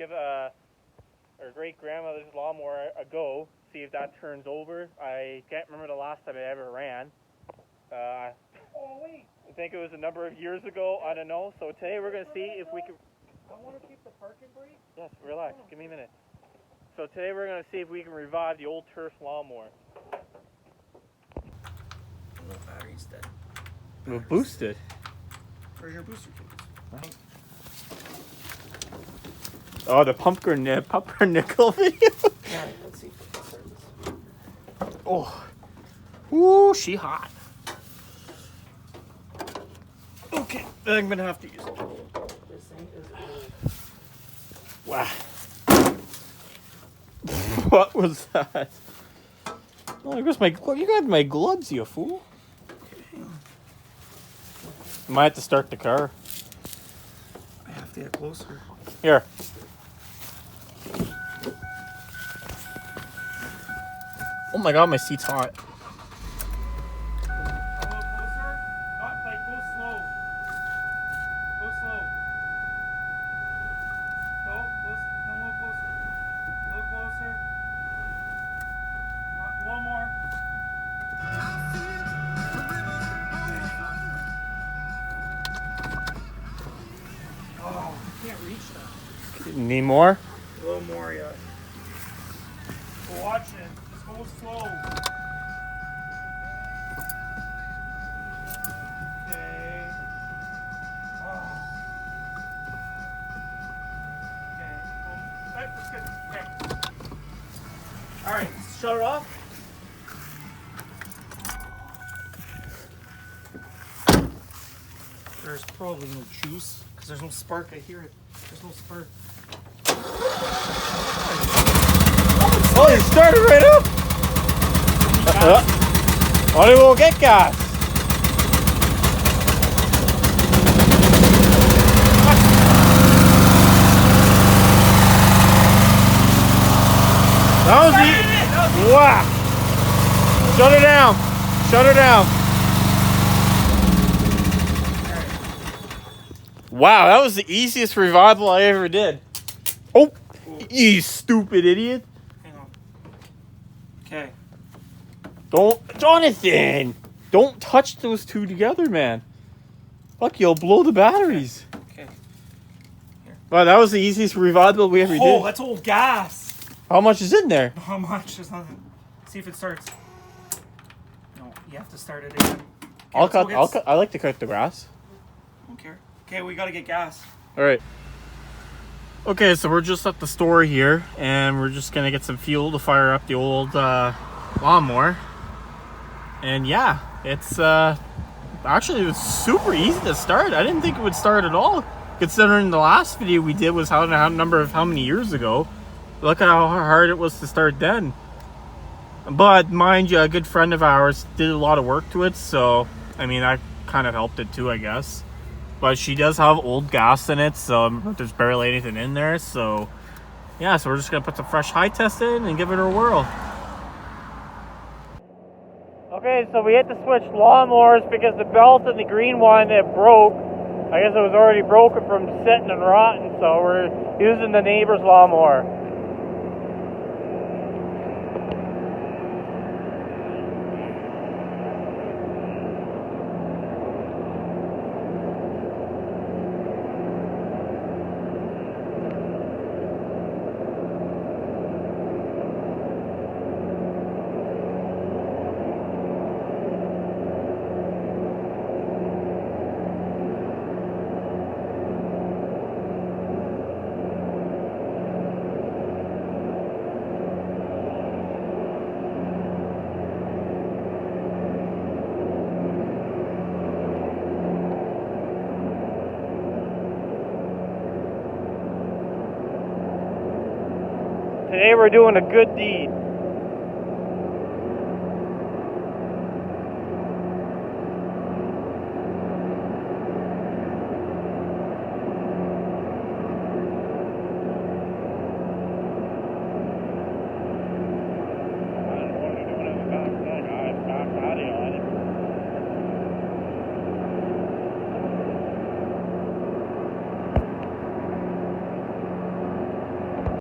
give our great grandmother's lawnmower a go, see if that turns over. I can't remember the last time I ever ran. Oh wait! I think it was a number of years ago. I don't know. So today we're gonna see if we can. I want to keep the parking brake. Yes, relax. Give me a minute. So today we're gonna see if we can revive the old turf lawnmower. No battery's dead. We'll boost it. Where's your booster case? Oh, the pumpernickel video. Yeah, let's see if we can start this. Oh, ooh, she hot. Okay, I'm gonna have to use it. This thing is old. Wow. What was that? Oh, there goes my. You got my gloves, you fool. I might have to start the car. I have to get closer. Here. Oh my god, my seat's hot. A little closer? Not like go slow. Go slow. Go, come a little closer. A little closer. One more. Oh, I can't reach that. Need more? A little more, yeah. Watch it. Just go slow. Okay. Oh. Okay. Well, that's good. Okay. All right. Shut it off. There's probably no juice because there's no spark. I hear it. There's no spark. Oh, it started right up! Only we'll get gas. That was the... Wow! Shut her down! Shut her down! Wow, that was the easiest revival I ever did. Oh, you stupid idiot. Hang on. Okay. Don't, Jonathan! Don't touch those two together, man. Fuck, you'll blow the batteries. Okay. Wow, that was the easiest revival we ever did. Oh, that's old gas. How much is in there? How much? There's nothing. See if it starts. No, you have to start it again. Okay, I'll cut. I like to cut the grass. I don't care. Okay, we gotta get gas. All right. Okay, so we're just at the store here, and we're just gonna get some fuel to fire up the old lawnmower. And yeah, it's actually it was super easy to start. I didn't think it would start at all, considering the last video we did was how many years ago. Look at how hard it was to start then. But mind you, a good friend of ours did a lot of work to it, so I mean that kind of helped it too, I guess. But she does have old gas in it, so there's barely anything in there. So yeah, so we're just gonna put some fresh high test in and give it a whirl. Okay, so we had to switch lawnmowers because the belt in the green one, it broke. I guess it was already broken from sitting and rotting, so we're using the neighbor's lawnmower. Today we're doing a good deed.